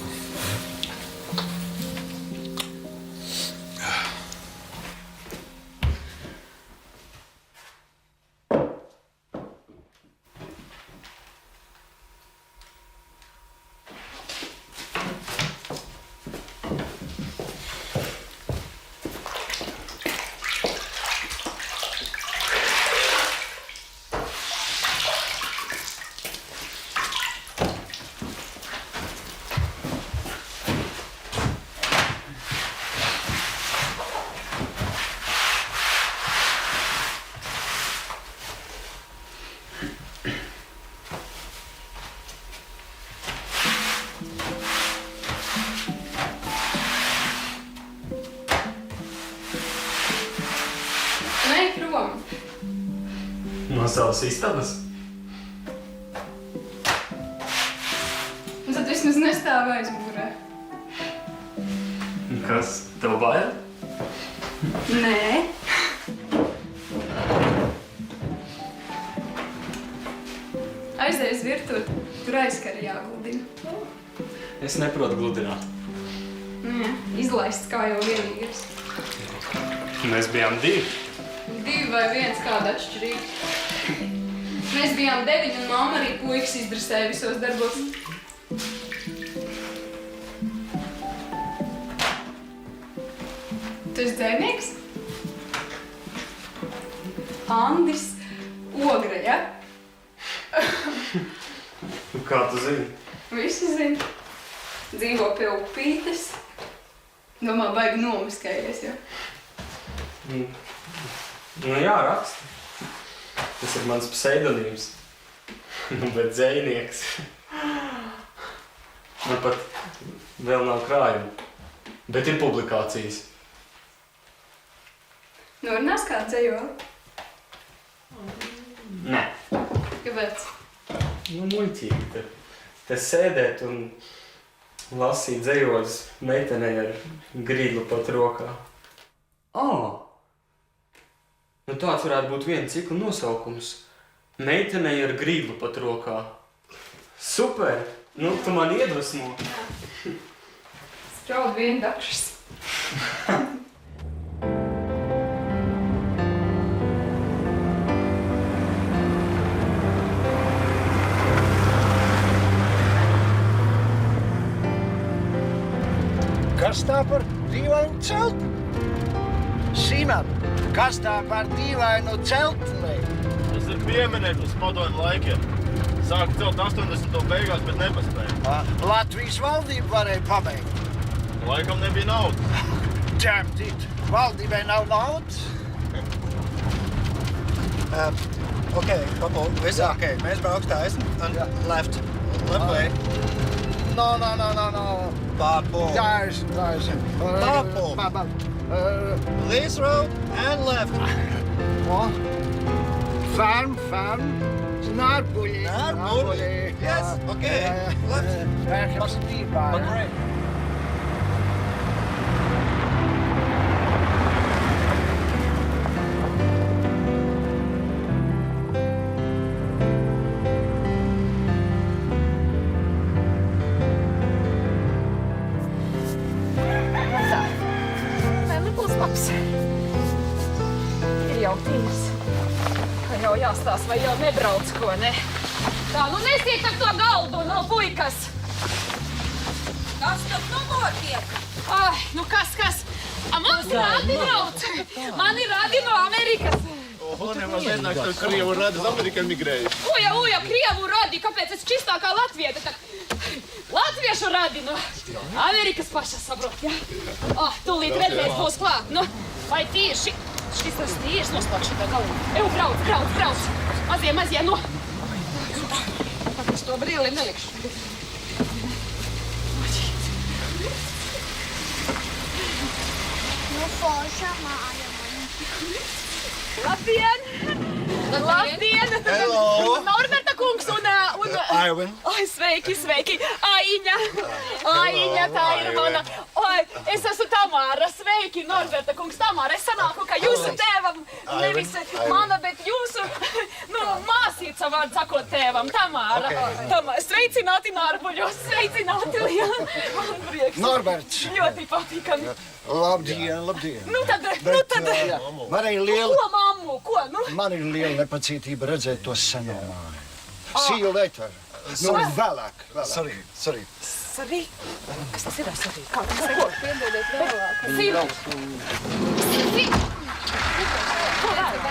Speaker 13: No savas istabas?
Speaker 14: Un tad vismaz nestāv aizmugurē.
Speaker 13: Kas? Tev bail?
Speaker 14: Nē. Aizej uz virtuvi, tur aizkari jāguldina.
Speaker 13: Es neprotu gludināt.
Speaker 14: Nē, izlaists kā jau vienīgais.
Speaker 13: Mēs bijām divi.
Speaker 14: 2 vai 1, kāda atšķirīga. Mēs bijām 9 un mamma arī puikas izdresēja visos darbos. Tu esi dzēnieks? Andis Ogre, ja?
Speaker 13: Kā tu zini?
Speaker 14: Visi zina. Dzīvo pie upītes. Domā, baigi nomiskējies, jo.
Speaker 13: Nu jā, raksti. Tas ir mans pseidonīms. Bet dzejnieks. Man pat vēl nav krājuma. Bet ir publikācijas.
Speaker 14: Nu, var nes kādu dzejoli?
Speaker 13: Nē.
Speaker 14: Kāpēc?
Speaker 13: Nu, muļķīgi te sēdēt un lasīt dzejoļus meitenei ar grīdlu pat rokā. Nu tāds varētu būt viena cikla nosaukums. Meitenei ar grīdlu pat rokā. Super! Nu, tu man iedvesmo.
Speaker 14: Spraudu vien dakšas.
Speaker 7: Kas tā par dīvainu celtni? Simon, kas tā par dīvainu celtni?
Speaker 1: Tas ir piemineklis padomju laikiem. Sāka celt 80. beigās, bet nepaspēja.
Speaker 7: Latvijas valdība varēja pabeigt.
Speaker 1: Laikam nebija naudas.
Speaker 7: Ķemtīt, valdībai nav naudas.
Speaker 15: Viss okay. Mēs brauks taisni un left. Left way.
Speaker 7: No.
Speaker 15: Purple.
Speaker 7: Taisni.
Speaker 15: Purple. This road and left.
Speaker 7: What? Farm. Nārbuļi.
Speaker 15: Yes, okay. Left.
Speaker 7: Vērkams tīpā.
Speaker 5: Jau jāstāsta, vai jau nebrauc ko, ne? Tā, nu nesiet ar to galdu, nu, puikas!
Speaker 16: Kas tad notiek?
Speaker 5: Ai, nu kas? Mums rādi brauc! Mani rādi no Amerikas!
Speaker 1: Nemaz neznāk, ka Krievu radi uz Ameriku emigrējuši.
Speaker 5: Uja, Krievu radi, kāpēc es čistākā latvieta? Latviešu radi, nu, Amerikas paša saprot, ja? Tūlīt redzēs būs klāt, nu, vai tieši. Šis tas tīrs nospāk šitā galvā. Eju, brauc! Mazie, nu! Pat es to brīli nelikšu.
Speaker 16: Nu, forša māja man.
Speaker 5: Labdien!
Speaker 15: Hello!
Speaker 5: Norberta kungs un
Speaker 15: Aiven.
Speaker 5: Ai, sveiki! Aiņa, tā ir mana. Oi, es esmu Tamāra. Sveiki, Norberta kungs, Tamāra. Es sanāku, ka jūsu tēvam, nevis mana, bet jūsu, māsīca vārdu sakot tēvam, Tamāra. Sveicināti Nārbuļos, sveicināti, liela. Man prieks.
Speaker 7: Norberts.
Speaker 5: Ļoti patīkami.
Speaker 7: Labdien.
Speaker 5: Nu tad.
Speaker 7: Man ir liela...
Speaker 5: Ko, mammu, ko, nu?
Speaker 7: Man ir liela nepacietība redzēt to seno māju. See you later. Nu, vēlāk.
Speaker 15: Sorry.
Speaker 5: Sorry? Kas tas ir? Sorry? Kā tas ir? Ko? Piedodiet vēlāk. Siri! Ko vēlāk?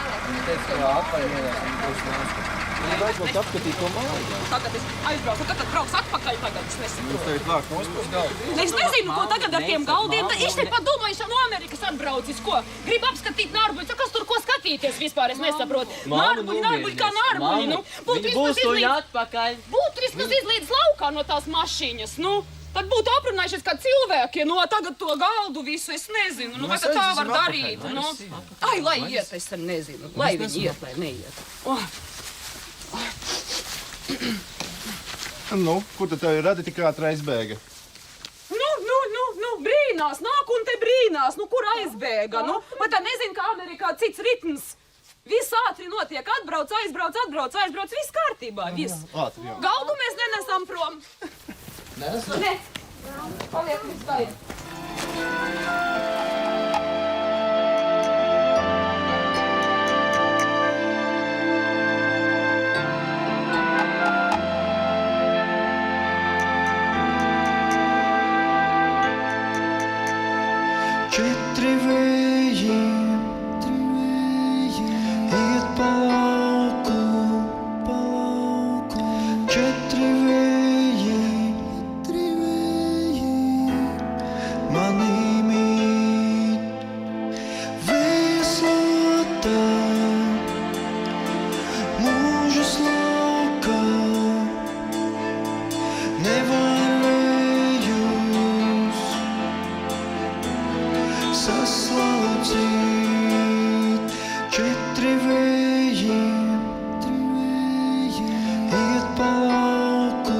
Speaker 15: Vajadzētu apskatīt to māju.
Speaker 5: Tagad es aizbraucu, kad brauks atpakaļ tagad, es nesaprotu.
Speaker 15: Jūs teikt vākt mūsu galdu.
Speaker 5: Es nezinu, ko tagad ar tiem galdiem. Es te pat domāju, ka no Amerikas atbraucis, ko? Gribu apskatīt nārbuļus, kas tur ko skatīties vispār, es nesaprotu. Nārbuļi kā nārbuļi, nu.
Speaker 4: Viņi būs tuļi atpakaļ.
Speaker 5: Būtu vismaz izlīdz laukā no tās mašīņas, nu. Tad būtu aprunājušies kā cilvēki, no tagad to galdu visu, es nezinu, nu, vai tā var darīt, nu. Ai, lai iet, es tam nezinu, lai viņi iet, lai neiet.
Speaker 15: Nu, kur tad tev radi tik ātri aizbēga?
Speaker 5: Nu, brīnās, nāk un te brīnās, nu, kur aizbēga, nu. Vai tā nezinu, ka Amerikā cits ritms. Viss ātri notiek, atbrauc, aizbrauc, viss kārtībā, viss.
Speaker 15: Ātri, jā.
Speaker 5: Galdu mēs nenesam prom.
Speaker 15: Nenesam?
Speaker 5: Ne. Paliek viss baigi.
Speaker 17: Četri vēji iet pa lauku, mūžus laukā, nevar vējus saslaucīt. Četri vēji iet pa lauku,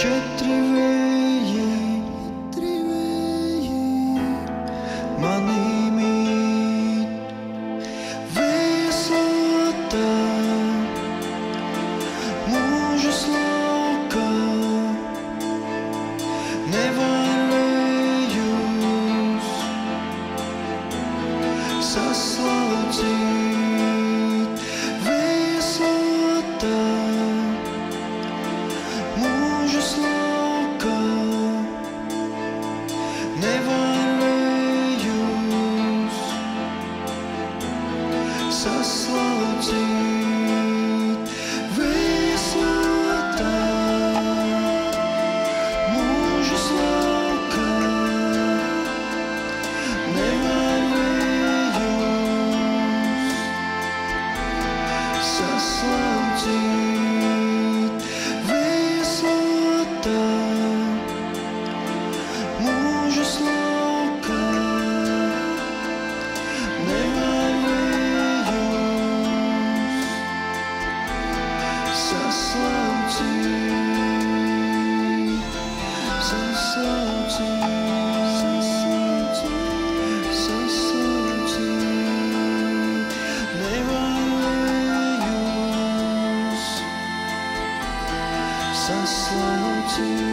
Speaker 17: četri vēji manī mīt. Vējas lātā, mūžus laukā, nevar vējus saslaucīt. Vējas lātā, mūžus laukā, nevar vējus saslaucīt. Vējas lātā, mūžus laukā, nevar vējus saslaucīt. Vējas lātā, mūžus laukā, nevar vējus saslaucīt. Saslaucīt, nevar vējus saslaucīt.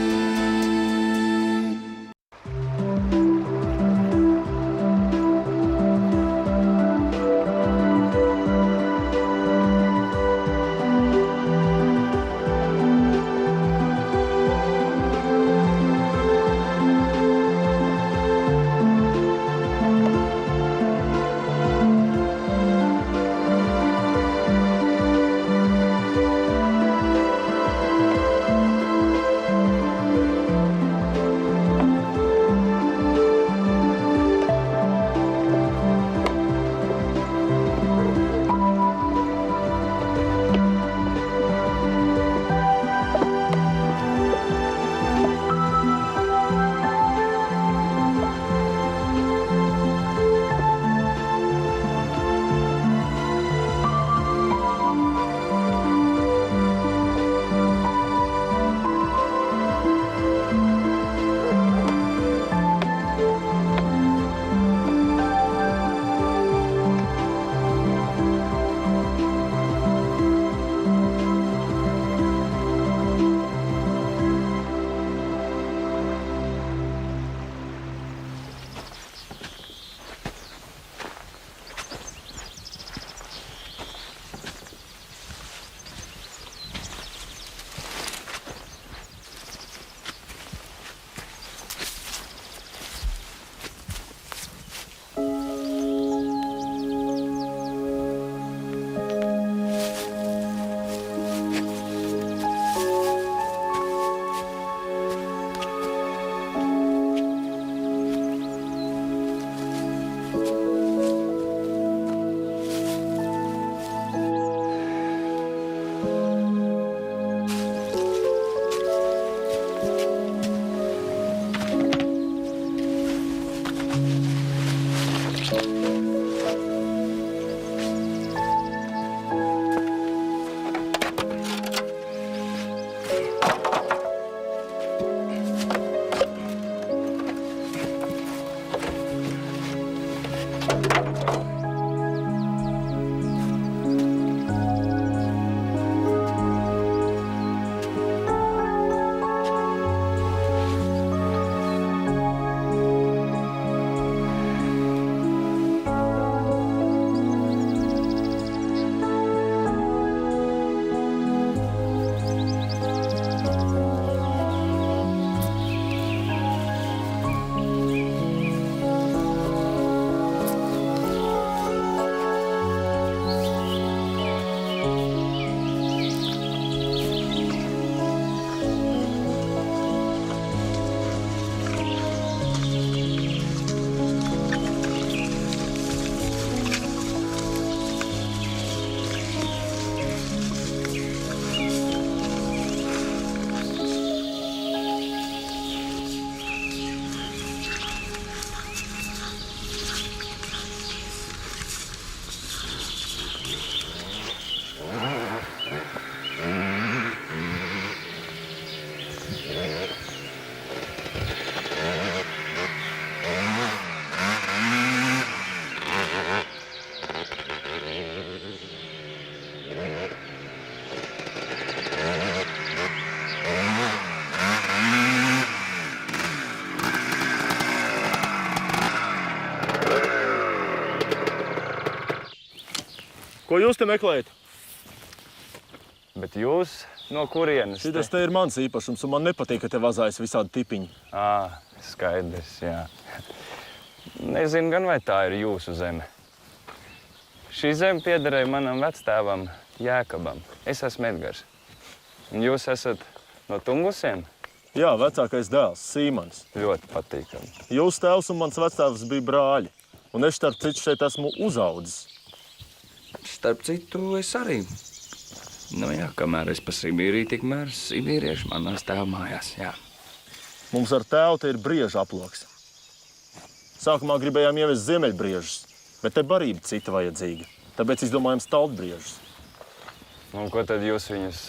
Speaker 1: Ko jūs te meklējat?
Speaker 2: Bet jūs no kurienes?
Speaker 1: Šitas te ir mans īpašums, un man nepatīk, ka te vazājas visādi tipiņi.
Speaker 2: Skaidrs, jā. Nezinu gan, vai tā ir jūsu zeme. Šī zeme piederēja manam vectēvam Jēkabam. Es esmu Edgars. Un jūs esat no Tungusiem?
Speaker 1: Jā, vecākais dēls, Sīmans.
Speaker 2: Ļoti patīkami.
Speaker 1: Jūsu tēvs un mans vectēvs bija brāļi. Un es, starp citu, šeit esmu uzaudzis.
Speaker 2: Starp citu, es arī. Nu jā, kamēr es pa Sibīriju, tikmēr sibīrieši manās tēva mājās, jā.
Speaker 1: Mums ar tēvu te ir brieža aploks. Sākumā gribējām ievest ziemeļbriežus, bet te barība cita vajadzīga. Tāpēc izdomājam staltbriežus.
Speaker 2: Un ko tad jūs viņus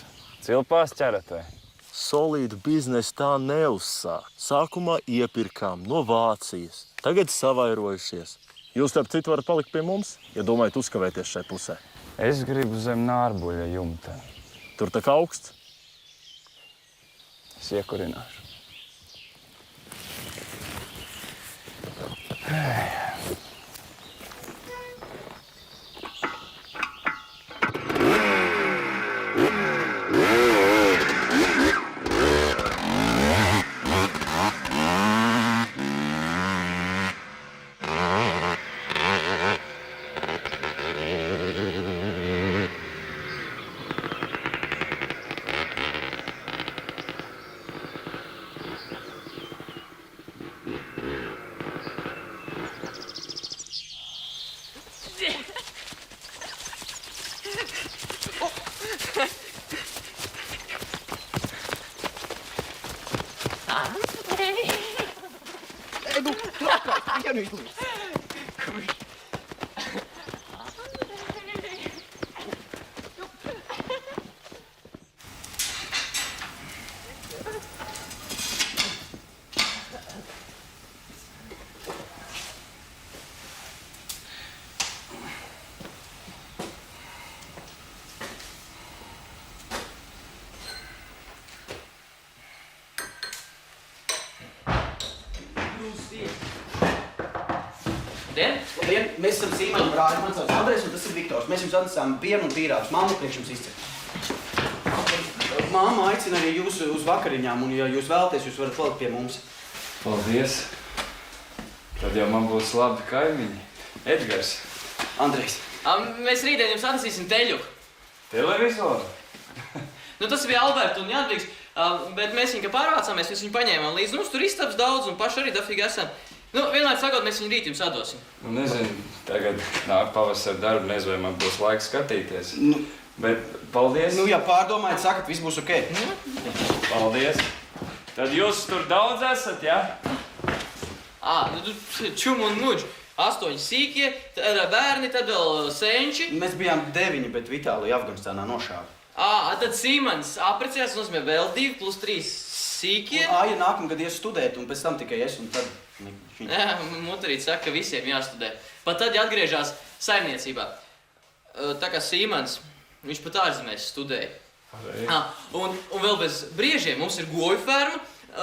Speaker 2: cilpās ķerat, vai?
Speaker 1: Solīdu biznesu tā neuzsāk. Sākumā iepirkām no Vācijas. Tagad savairojušies. Jūs, starp citu, varat palikt pie mums, ja domājat uzkavēties šai pusē.
Speaker 2: Es gribu zem nārbuļa jumta.
Speaker 1: Tur tā kā augsts?
Speaker 2: Es iekurināšu.
Speaker 3: Labdien, mēs esam Sīmaņa brāļi, man sauc Andrejs, un tas ir Viktors. Mēs jums atnesām pienu un pīrāgus. Mamma priekš jums izcep. Mamma aicina arī jūs uz vakariņām, un ja jūs vēlaties, jūs varat palikt pie mums.
Speaker 2: Paldies. Tad jau man būs labi kaimiņi. Edgars.
Speaker 3: Andrejs.
Speaker 4: Mēs rītdien jums atnesīsim teļuku.
Speaker 2: Televizoru?
Speaker 4: Nu, tas bija Alberta un Jadvigs, bet mēs viņu, ka pārvācāmies, mēs viņu paņēmām līdzi. Mums tur istabs daudz un paši arī dafīgi esam. Nu, vienlaikus sakot, mēs viņu rīt jums atdosim.
Speaker 2: Nu, nezinu, tagad nāk pavasara darba, nezinu, vai man būs laiks skatīties.
Speaker 3: Nu,
Speaker 2: bet paldies.
Speaker 3: Nu, ja pārdomājat, sakat, viss būs ok.
Speaker 2: Paldies. Tad jūs tur daudz esat, jā?
Speaker 4: Čum un muģ. 8 sīkie, bērni, tad vēl senči.
Speaker 3: Mēs bijām 9, bet Vitāliju Afganistānā nošāva.
Speaker 4: Tad Sīmans apprecējās, nozīmē vēl 2 plus 3 sīkie.
Speaker 3: Ja nākamgad ies studēt, un pēc tam tikai es, un tad...
Speaker 4: Jā, Mutarīt saka, ka visiem jāstudē. Pat tad, ja atgriežās saimniecībā. Tā kā Sīmans, viņš pat ārzemēs studēja. Un vēl bez briežiem mums ir goju ferma,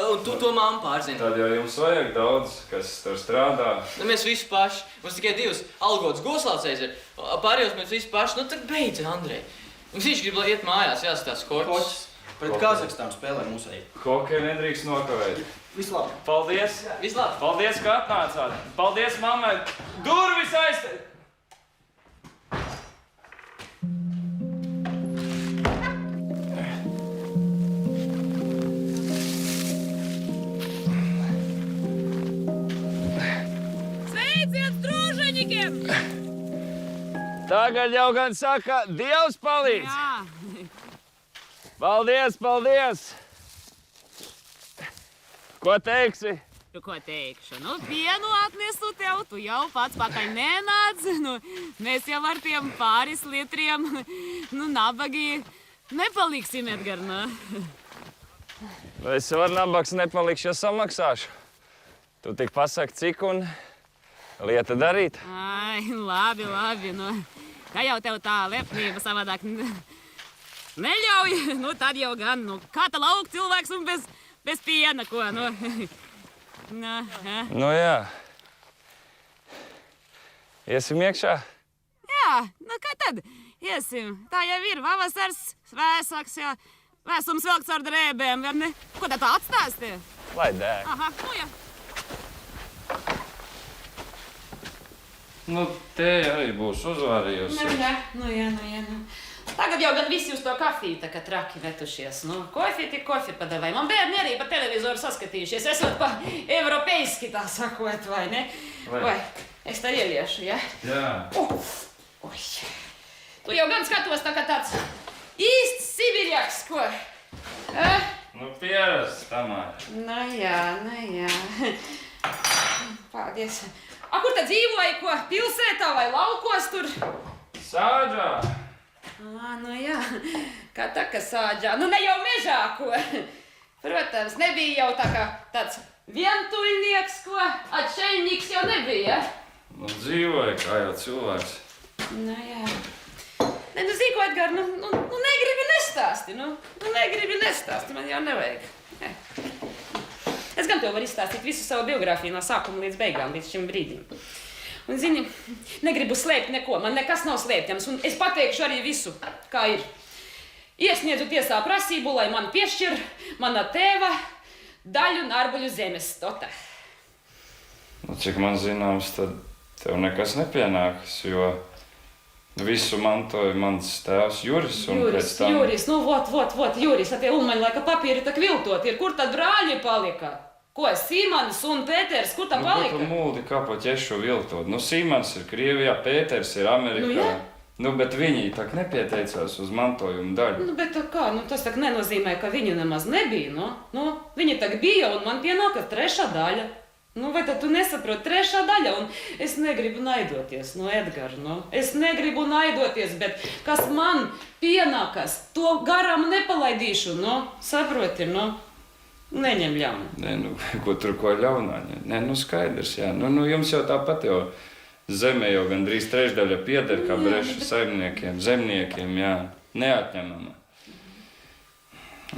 Speaker 4: un tu to mammu pārzini.
Speaker 2: Tad jau jums vajag daudz, kas tur strādā.
Speaker 4: Nu, mēs visi paši. Mums tikai 2 algotas goslaucējs ir. Pārējos mēs visi paši. Nu, tad beidz, Andrej. Viņš grib iet mājās, jāskatās koķis.
Speaker 3: Pret Kazahstānu spēlē mūsēji.
Speaker 2: Hokeju nedrīkst nokavēt.
Speaker 3: Vislabāk.
Speaker 2: Paldies.
Speaker 4: Vislabāk.
Speaker 2: Paldies, ka atnācāt. Paldies, mammai. Durvis aiztēt.
Speaker 5: Sveiciens drūžaņikiem!
Speaker 2: Tagad jau gan saka, Dievs palīdz.
Speaker 5: Jā.
Speaker 2: Paldies, paldies. Ko teiksi?
Speaker 5: Ko teikšu? Nu, pienu atnesu tev, tu jau pats pakaļ nenāc. Nu, mēs jau ar tiem pāris litriem, nu, nabagi nepaliksim, Edgar, nu.
Speaker 2: Es jau ar nabags nepalikšu, ja samaksāšu. Tu tik pasaki, cik un lieta darīt.
Speaker 5: Ai, labi, nu. Kā jau tev tā lepnība savādāk neļauj, nu, tad jau gan, nu, kā tā lauk cilvēks un bez piena, ko, nu.
Speaker 2: Nu, jā. Iesim iekšā?
Speaker 5: Jā, nu, kā tad? iesim. Tā jau ir pavasars, svēsāks, jā. Vēsums vilkts ar drēbēm, vai ne? Ko tā atstāsti?
Speaker 2: Lai dēļ.
Speaker 5: Aha, nu jā.
Speaker 2: Nu, te arī būs uzvārījusi.
Speaker 5: Nu jā. Tagad jau gan visi uz to kafiju tā kā traki vetušies. Nu, kofi tik kofi padavai. Man bērni arī pa televizoru saskatījušies. Esot pa europeiski tā sakot, vai ne? Vai, es tā ieliešu, ja?
Speaker 2: Jā.
Speaker 5: Oi. Tu jau gan skatos tā kā tāds īsts sibirjaks, ko?
Speaker 2: Nu, pierasts, Tamāra.
Speaker 5: Nu jā. Paldies. A, kur tad dzīvoji, ko? Pilsētā vai laukos tur?
Speaker 2: Sāģā.
Speaker 5: Nu jā, kā tā, ka sāģā. Nu ne jau mežā, ko? Protams, nebija jau tā kā tāds vientuļnieks, ko? Atšeļnieks jau nebija.
Speaker 2: Nu, dzīvoja kā jau cilvēks.
Speaker 5: Nu jā. Ne, nu zini, ko, Edgar, nu negribi nestāsti, negribi nestāsti, man jau nevajag. Ne. Es gan tev varu izstāstīt visu savu biogrāfiju no sākuma līdz beigām, līdz šim brīdim. Un, zini, negribu slēpt neko, man nekas nav slēpjams, un es pateikšu arī visu, kā ir. Iesniedzu tiesā prasību, lai man piešķir mana tēva daļu Nārbuļu zemes stota.
Speaker 2: Nu, cik man zināms, tad tev nekas nepienākas, jo visu mantoja mans tēvs Juris, un pēc tam...
Speaker 5: Juris, nu vot, Juris, a tie ulmaņi laika papīri tak viltot ir, kur tad brāļi palika? Ko, Sīmanis un Pēters, kur tā palika?
Speaker 2: Nu, ko tu mūdi kā pa ķešu viltot? Nu, Sīmanis ir Krievijā, Pēters ir Amerikā. Nu, bet viņi tak nepieteicās uz mantojumu daļu.
Speaker 5: Nu, bet tā kā, tas tak nenozīmē, ka viņu nemaz nebija, viņi tak bija, un man pienākas trešā daļa. Nu, vai tad tu nesaproti, trešā daļa, un es negribu naidoties, Edgar, Es negribu naidoties, bet kas man pienākas, to garam nepalaidīšu, saproti, neņem ļaunu.
Speaker 2: Nē, ko tur ko ļaunā? Nē, skaidrs, jā. Nu, jums jau tāpat jau zeme jau gandrīz trešdaļa pieder kā brešu saimniekiem, zemniekiem, jā, neatņemama.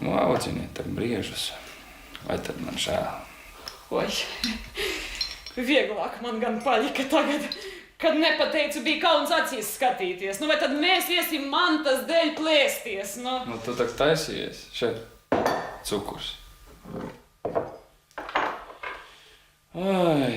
Speaker 2: Nu, audziniet tam briežus, vai tad man žēl?
Speaker 5: Oi, vieglāk man gan palika tagad, kad nepateicu, bija kauns acīs skatīties. Vai tad mēs iesim mantas dēļ plēsties,
Speaker 2: Nu, tu tak taisījies. Šeit, cukurs. Ai.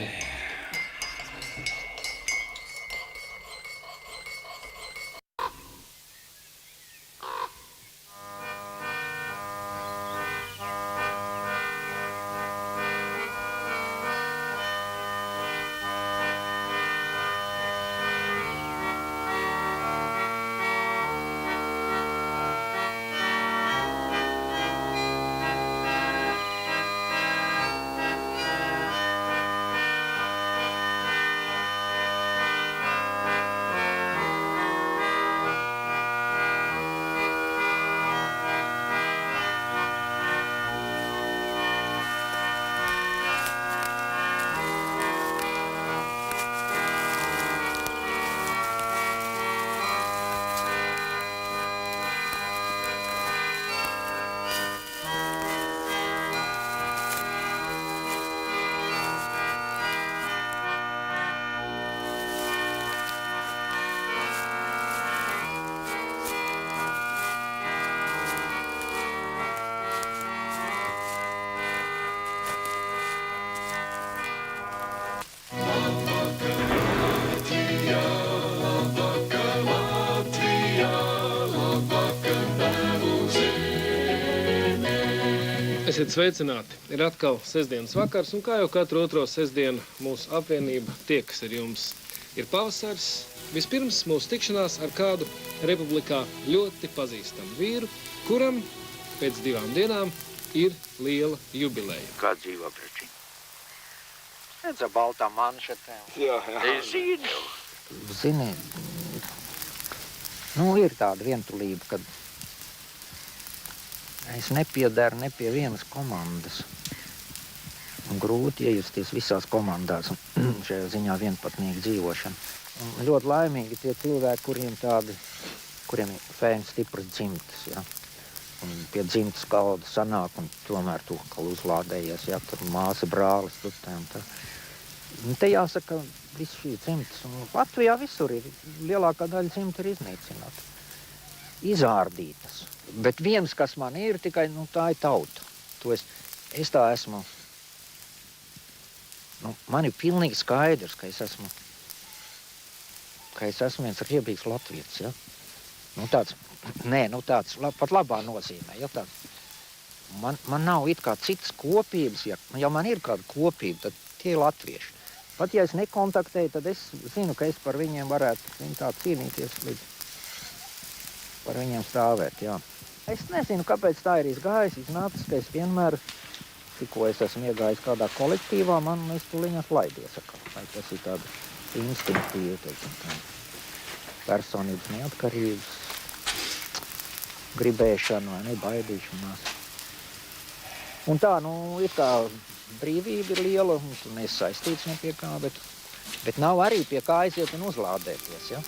Speaker 6: Esiet sveicināti! Ir atkal sestdienas vakars, un kā jau katru otro sestdienu mūsu apvienība tiekas ar jums. Ir pavasars, vispirms mūsu tikšanās ar kādu republikā ļoti pazīstamu vīru, kuram pēc 2 dienām ir liela jubileja.
Speaker 8: Kā dzīvo brečiņi? Redz ar baltām manšetēm.
Speaker 9: Jā.
Speaker 8: Es zinu. Zini, ir tāda vientulība, kad es nepiedaru ne pie vienas komandas. Un grūti iejusties visās komandās un šajā ziņā vienpatnīgi dzīvošana. Un ļoti laimīgi tie cilvēki, kuriem ir fēns stipras dzimtas, ja. Un pie dzimtas galda sanāk un tomēr tu kā uzlādējies, ja, tur māsa, brālis, tur tā un tā. Te jāsaka, viss šī cimds, un Latvijā visur ir, lielākā daļa cimta ir iznīcināta, izārdītas. Bet viens, kas man ir, tikai, tā ir tauta. To es tā esmu, man ir pilnīgi skaidrs, ka es esmu viens riebīgs latvietis, ja? Tāds pat labā nozīmē, ja tāds. Man nav it kā citas kopības, ja man ir kāda kopība, tad tie ir latvieši. Pat ja es nekontaktēju, tad es zinu, ka es par viņiem varētu tā cīnīties, līdz par viņiem stāvēt, jā. Es nezinu, kāpēc tā ir iznācis, ka es vienmēr, tikko es esmu iegājis kādā kolektīvā, man tuliņās laidies, vai tas ir tāda instinktīva, teiksim, personības neatkarības, gribēšana vai nebaidīšanās. Un tā, ir kā brīvība ir liela, un tu neesi saistīts ne pie kā, bet nav arī pie kā aiziet un uzlādēties, ja?